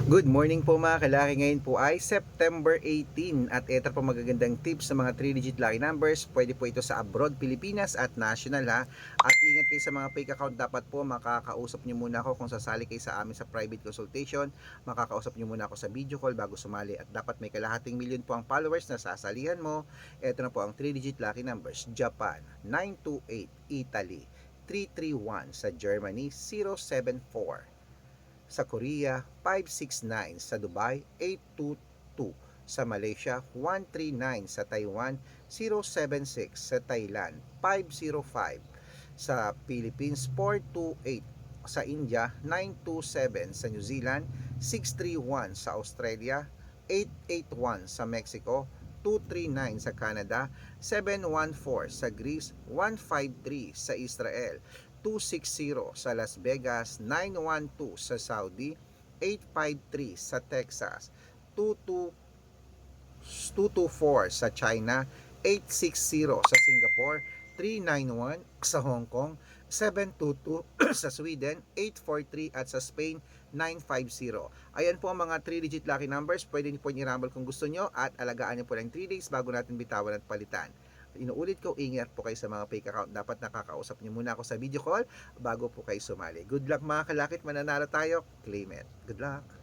Good morning po mga kalaki. Ngayon po ay September 18 at ito po magagandang tips sa mga 3-digit lucky numbers. Pwede po ito sa abroad, Pilipinas at national ha. At ingat kayo sa mga fake account. Dapat po makakausap nyo muna ako kung sasali kayo sa amin sa private consultation. Makakausap nyo muna ako sa video call bago sumali. At dapat may kalahating milyon po ang followers na sasalihan mo. Ito na po ang 3-digit lucky numbers. Japan 928, Italy 331, sa Germany 074, sa Korea 569, sa Dubai 822, sa Malaysia 139, sa Taiwan 076, sa Thailand 505, sa Philippines 428, sa India 927, sa New Zealand 631, sa Australia 881, sa Mexico 239, sa Canada 714, sa Greece 153, sa Israel 260, sa Las Vegas 912, sa Saudi 853, sa Texas 224, sa China 860, sa Singapore 391, sa Hong Kong 722, sa Sweden 843 at sa Spain 950. Ayan po ang mga 3-digit lucky numbers. Pwede niyo po i-rumble kung gusto nyo at alagaan niyo po lang 3 days bago natin bitawan at palitan. Inuulit ko, ingat po kayo sa mga fake account. Dapat nakakausap niyo muna ako sa video call bago po kayo sumali. Good luck mga kalakit, mananalo tayo. Claim it. Good luck.